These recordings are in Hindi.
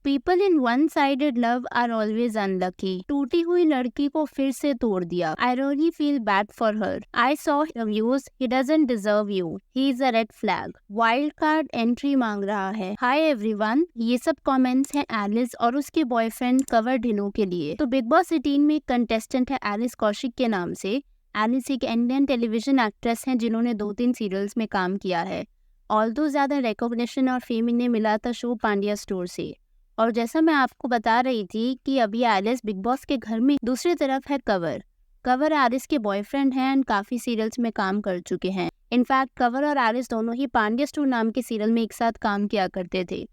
People in one sided love are always unlucky. टूटी हुई लड़की को फिर से तोड़ दिया। I really feel bad for her. I saw reviews, he doesn't deserve you, he is a red flag. Wild card entry मांग रहा है। हाय एवरीवन, ये सब कमेंट्स हैं एलिस और उसके बॉयफ्रेंड कवर ढिलो के लिए। तो बिग बॉस 18 में एक कंटेस्टेंट है एलिस कौशिक के नाम से। एलिस एक इंडियन टेलीविजन एक्ट्रेस हैं जिन्होंने 2-3 सीरियल्स में काम किया है। ऑल्दो ज्यादा रिकॉग्निशन और फेम इन्हें मिला था शो पांड्या स्टोर से। और जैसा मैं आपको बता रही थी कि अभी एलिस बिग बॉस के घर में, दूसरी तरफ है कवर। कवर एलिस के बॉयफ्रेंड हैं एंड काफी सीरियल्स में काम कर चुके हैं। इनफैक्ट कवर और एलिस दोनों ही पांड्या स्टोर नाम के सीरियल में एक साथ काम किया करते थे।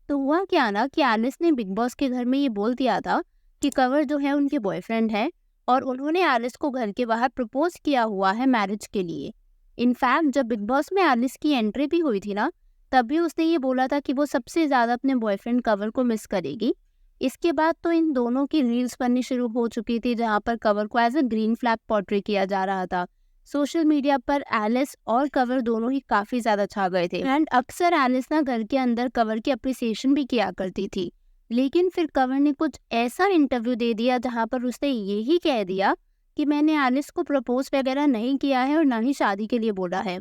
तो हुआ क्या ना कि एलिस ने बिग बॉस के घर में ये बोल दिया था कि कवर जो है उनके बॉयफ्रेंड है और उन्होंने एलिस को घर के बाहर प्रपोज किया हुआ है मैरिज के लिए। इनफैक्ट जब बिग बॉस में एलिस की एंट्री भी हुई थी ना, तब भी उसने ये बोला था कि वो सबसे ज्यादा अपने बॉयफ्रेंड कवर को मिस करेगी। इसके बाद तो इन दोनों की रील्स बननी शुरू हो चुकी थी जहां पर कवर को as a green flag portray किया जा रहा था। सोशल मीडिया पर एलिस और कवर दोनों ही काफी ज्यादा छा गए थे एंड अक्सर एलिस ना घर के अंदर कवर की अप्रिसिएशन भी किया करती थी। लेकिन फिर कवर ने कुछ ऐसा इंटरव्यू दे दिया जहां पर उसने यही कह दिया कि मैंने एलिस को प्रपोज वगैरह नहीं किया है और ना ही शादी के लिए बोला है।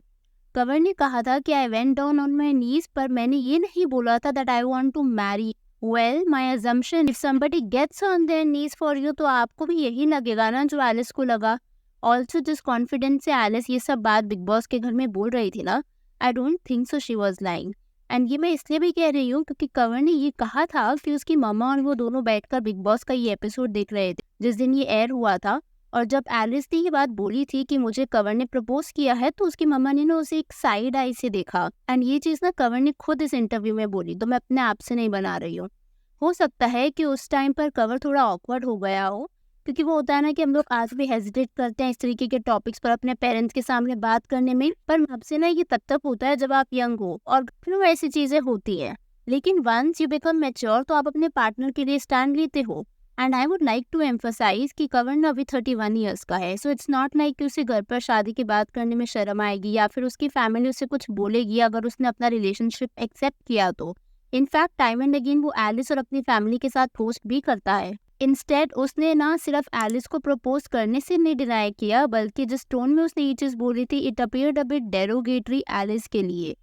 कवर ने कहा था कि I went down on my knees, पर मैंने ये नहीं बोला था that I want to marry. Well my assumption, if somebody gets on their knees for you, तो आपको भी यही लगेगा ना जो एलिस को लगा। ऑल्सो जिस कॉन्फिडेंस से एलिस ये सब बात बिग बॉस के घर में बोल रही थी ना, I don't think so she was lying. And ये मैं इसलिए भी कह रही हूँ क्योंकि कवर ने ये कहा था कि उसकी मम्मा और वो दोनों बैठकर बिग बॉस का ये एपिसोड देख रहे थे जिस दिन ये एयर हुआ था। और जब एलिस ने ये बात बोली थी कि मुझे कवर ने प्रपोज किया है, तो उसकी मम्मा ने ना उसे एक साइड आई से देखा। एंड ये चीज ना कवर ने खुद इस इंटरव्यू में बोली, तो मैं अपने आप से नहीं बना रही हूँ। हो सकता है कि उस टाइम पर कवर थोड़ा ऑकवर्ड हो गया हो, क्योंकि वो होता है ना कि हम लोग आज भी हेजिटेट करते हैं इस तरीके के टॉपिक्स पर अपने पेरेंट्स के सामने बात करने में। पर आपसे ना ये तब तक होता है जब आप यंग हो और फिर ऐसी चीजें होती है। लेकिन वंस यू बिकम मैच्योर तो आप अपने पार्टनर के लिए स्टैंड लेते हो। And I would like to emphasise कि कवर ना अभी 31 ईयर्स का है, सो इट्स नॉट लाइक कि उसे घर पर शादी की बात करने में शर्म आएगी या फिर उसकी फैमिली उसे कुछ बोलेगी अगर उसने अपना रिलेशनशिप एक्सेप्ट किया तो। इनफैक्ट टाइम एंड अगेन वो एलिस और अपनी फैमिली के साथ पोस्ट भी करता है। इंस्टेड उसने ना सिर्फ एलिस को प्रपोज करने से नहीं डिनाई किया, बल्कि जिस टोन में उसने ये चीज बोली थी, it appeared a bit derogatory Alice के लिए।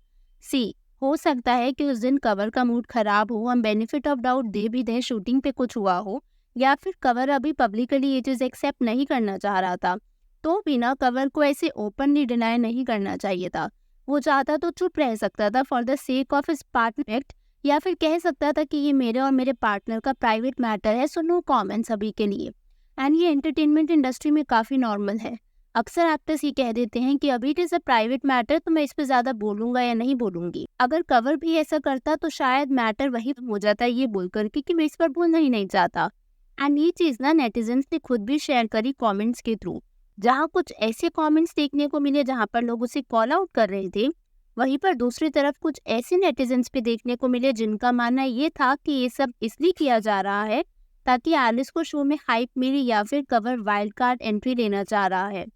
सी, हो सकता है कि उस दिन कवर का मूड खराब हो, हम बेनिफिट ऑफ डाउट दे भी दें शूटिंग पे कुछ हुआ हो, या फिर कवर अभी पब्लिकली ये चीज एक्सेप्ट नहीं करना चाह रहा था। तो भी ना कवर को ऐसे ओपनली डिनाई नहीं करना चाहिए था। वो चाहता तो चुप रह सकता था for the sake of his partner, या फिर कह सकता था कि ये मेरे और मेरे पार्टनर का प्राइवेट मैटर है, सो नो कमेंट्स अभी के लिए। एंड ये एंटरटेनमेंट इंडस्ट्री में काफी नॉर्मल है। अक्सर एक्टर्स ये कह देते हैं कि अभी it is a private matter, तो मैं इस पे ज्यादा बोलूंगा या नहीं बोलूंगी। अगर कवर भी ऐसा करता तो शायद मैटर वही हो जाता ये बोलकर कि मैं इस पर बोलना ही नहीं चाहता। एंड ये चीज ना नेटिजन्स ने खुद भी शेयर करी कमेंट्स के थ्रू, जहाँ कुछ ऐसे कमेंट्स देखने को मिले जहाँ पर लोग उसे कॉल आउट कर रहे थे। वहीं पर दूसरी तरफ कुछ ऐसे नेटिजन्स भी देखने को मिले जिनका मानना ये था कि ये सब इसलिए किया जा रहा है ताकि एलिस को शो में हाइप मिले या फिर कवर वाइल्ड कार्ड एंट्री लेना चाह रहा है।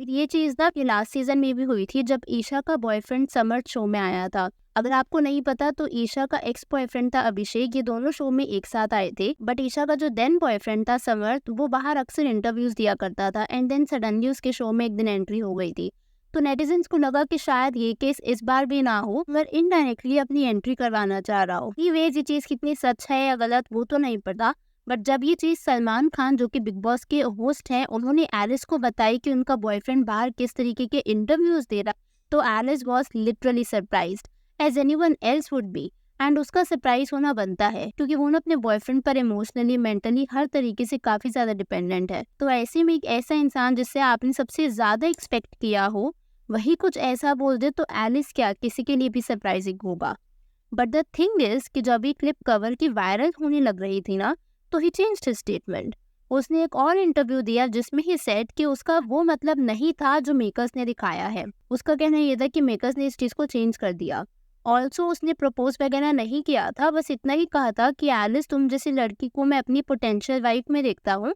ये चीज ना लास्ट सीजन में भी हुई थी जब ईशा का बॉयफ्रेंड समर शो में आया था। अगर आपको नहीं पता तो ईशा का एक्स बॉयफ्रेंड था अभिषेक, ये दोनों शो में एक साथ आए थे। बट ईशा का जो देन बॉयफ्रेंड था समर, तो वो बाहर अक्सर इंटरव्यूज दिया करता था एंड देन सडनली उसके शो में एक दिन एंट्री हो गई थी। तो नेटिजन्स को लगा कि शायद ये केस इस बार भी ना हो, मगर इनडायरेक्टली अपनी एंट्री करवाना चाह रहा हो। ये चीज कितनी सच है या गलत वो तो नहीं पता, बट जब ये चीज सलमान खान जो कि बिग बॉस के होस्ट हैं उन्होंने एलिस को बताई कि उनका बॉयफ्रेंड बाहर किस तरीके के इंटरव्यूज दे रहा, तो Alice was literally surprised as anyone else would be. And उसका सरप्राइज होना बनता है क्योंकि वो अपने बॉयफ्रेंड पर इमोशनली, मेंटली हर तरीके से काफी ज्यादा डिपेंडेंट है। तो ऐसे में एक ऐसा इंसान जिससे आपने सबसे ज्यादा एक्सपेक्ट किया हो वही कुछ ऐसा बोल दे तो एलिस क्या किसी के लिए भी सरप्राइजिंग होगा। बट द थिंग इज कि जब ये क्लिप कवर की वायरल होने लग रही थी ना, तो ही चेंज्ड हिज स्टेटमेंट। उसने एक और इंटरव्यू दिया जिसमें ही सेड कि उसका वो मतलब नहीं था जो मेकर्स ने दिखाया है। उसका कहना ये था कि मेकर्स ने इस चीज को चेंज कर दिया। ऑल्सो उसने प्रपोज वगैरह नहीं किया था, बस इतना ही कहा था कि एलिस तुम जैसी लड़की को मैं अपनी पोटेंशियल वाइफ में देखता हूँ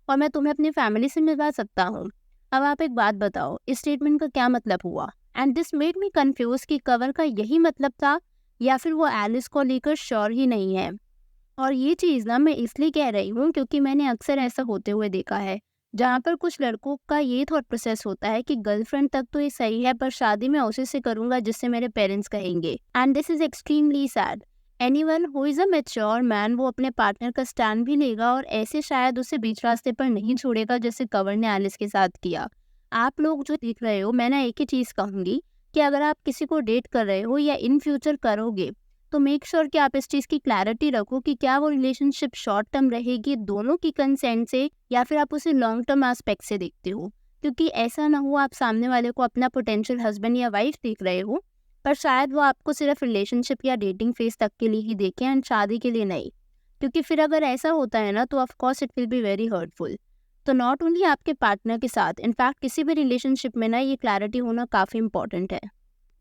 और मैं तुम्हें अपनी फैमिली से मिलवा सकता हूँ। अब आप एक बात बताओ, इस स्टेटमेंट का क्या मतलब हुआ? And this made me confuse कि कवर का यही मतलब था या फिर वो एलिस को लेकर श्योर ही नहीं है। और ये चीज़ ना मैं इसलिए कह रही हूँ क्योंकि मैंने अक्सर ऐसा होते हुए देखा है, जहाँ पर कुछ लड़कों का ये थॉट प्रोसेस होता है कि गर्लफ्रेंड तक तो ये सही है, पर शादी मैं उसी से करूँगा जिससे मेरे पेरेंट्स कहेंगे। And this is extremely sad. Anyone who is a mature man वो अपने पार्टनर का स्टैंड भी लेगा और ऐसे शायद उसे बीच रास्ते पर नहीं छोड़ेगा जैसे कंवर ने एलिस के साथ किया। आप लोग जो देख रहे हो, मैं ना एक ही चीज़ कहूँगी कि अगर आप किसी को डेट कर रहे हो या इन फ्यूचर करोगे, तो मेक श्योर कि आप इस चीज़ की क्लैरिटी रखो कि क्या वो रिलेशनशिप शॉर्ट टर्म रहेगी दोनों की कंसेंट से, या फिर आप उसे लॉन्ग टर्म एस्पेक्ट से देखते हो। क्योंकि ऐसा ना हो आप सामने वाले को अपना पोटेंशियल हस्बैंड या वाइफ देख रहे हो, पर शायद वो आपको सिर्फ रिलेशनशिप या डेटिंग फेज तक के लिए ही देखें एंड शादी के लिए नहीं। क्योंकि फिर अगर ऐसा होता है ना, तो of course it will be very hurtful. तो नॉट ओनली आपके पार्टनर के साथ, इनफैक्ट किसी भी रिलेशनशिप में ना ये क्लैरिटी होना काफ़ी इंपॉर्टेंट है।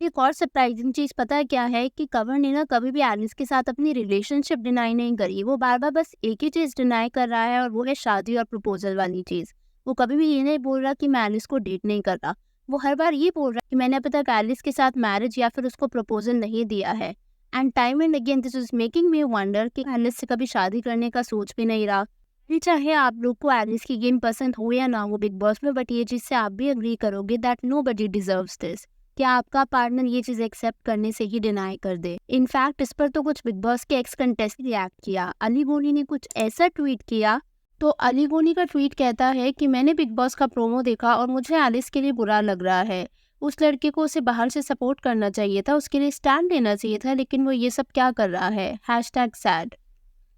एक और सरप्राइजिंग चीज़ पता है क्या है कि कंवर ने ना कभी भी एलिस के साथ अपनी रिलेशनशिप डिनाई नहीं करी। वो बार बार बस एक ही चीज़ डिनाई कर रहा है, और वो है शादी और प्रपोजल वाली चीज़। वो कभी भी ये नहीं बोल रहा कि मैं एलिस को डेट नहीं कर रहा। वो हर बार ये बोल रहा है कि मैंने अभी तक एलिस के साथ मैरिज या फिर उसको प्रपोजल नहीं दिया है। And time and again this is making me wonder कि एलिस से कभी शादी करने का सोच भी नहीं रहा। ये चाहे आप लोग को एलिस की गेम पसंद हो या ना हो बिग बॉस में, बट ये चीज़ से आप भी एग्री करोगे दैट नोबडी डिजर्व्स दिस, कि आपका पार्टनर ये चीज़ एक्सेप्ट करने से ही डिनाई कर दे। इनफैक्ट इस पर तो कुछ बिग बॉस के एक्स कंटेस्टेंट रिएक्ट किया। अली गोनी ने कुछ ऐसा ट्वीट किया। तो अली गोनी का ट्वीट कहता है कि मैंने बिग बॉस का प्रोमो देखा और मुझे एलिस के लिए बुरा लग रहा है। उस लड़के को उसे बाहर से सपोर्ट करना चाहिए था, उसके लिए स्टैंड लेना चाहिए था, लेकिन वो ये सब क्या कर रहा है। #sad।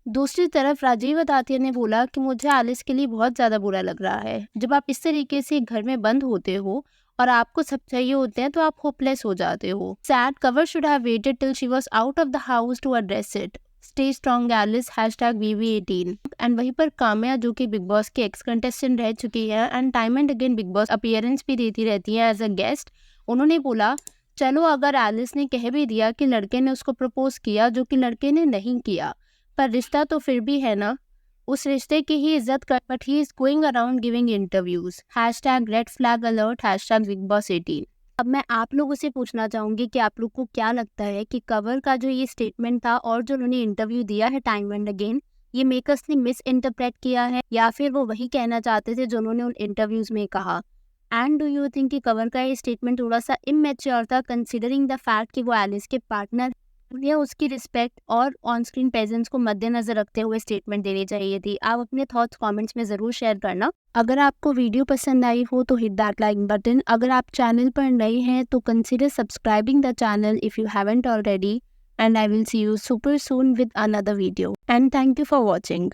दूसरी तरफ राजीव अदातिया ने बोला कि मुझे एलिस के लिए बहुत ज़्यादा बुरा लग रहा है। जब आप इस तरीके से घर में बंद होते हो और आपको सब चाहिए होते हैं, तो आप होपलेस हो जाते हो। Sad Kanwar should have waited till she was out of the house to address it. Stay strong Alice #VV18। And वहीं पर काम्या, जो कि बिग बॉस के एक्स कंटेस्टेंट रह चुकी है and time and again Bigg Boss appearance भी देती रहती है एज अ गेस्ट, उन्होंने बोला चलो अगर एलिस ने कह भी दिया कि लड़के ने उसको प्रपोज किया, जो कि लड़के ने नहीं किया, पर रिश्ता तो फिर भी है ना, उस रिश्ते की ही इज्जत कर। But he is going around giving interviews. #Red flag alert #BigBoss18। अब मैं आप लोगों से पूछना चाहूंगी कि आप लोग को क्या लगता है कि कवर का जो ये स्टेटमेंट था और जो उन्होंने इंटरव्यू दिया है टाइम एंड अगेन, ये मेकर्स ने मिस इंटरप्रेट किया है या फिर वो वही कहना चाहते थे जो उन्होंने उन इंटरव्यूज में कहा। एंड डू यू थिंक कि कवर का ये स्टेटमेंट थोड़ा सा इमेच्योर था, कंसिडरिंग द फैक्ट कि वो एलिस के पार्टनर या उसकी रिस्पेक्ट और ऑन स्क्रीन प्रेजेंस को मद्देनजर रखते हुए स्टेटमेंट देनी चाहिए थी। आप अपने थॉट्स कमेंट्स में ज़रूर शेयर करना। अगर आपको वीडियो पसंद आई हो तो हिट दैट लाइक बटन। अगर आप चैनल पर नए हैं तो consider subscribing the channel if you haven't already, and I will see you super soon with another video, and thank you for watching.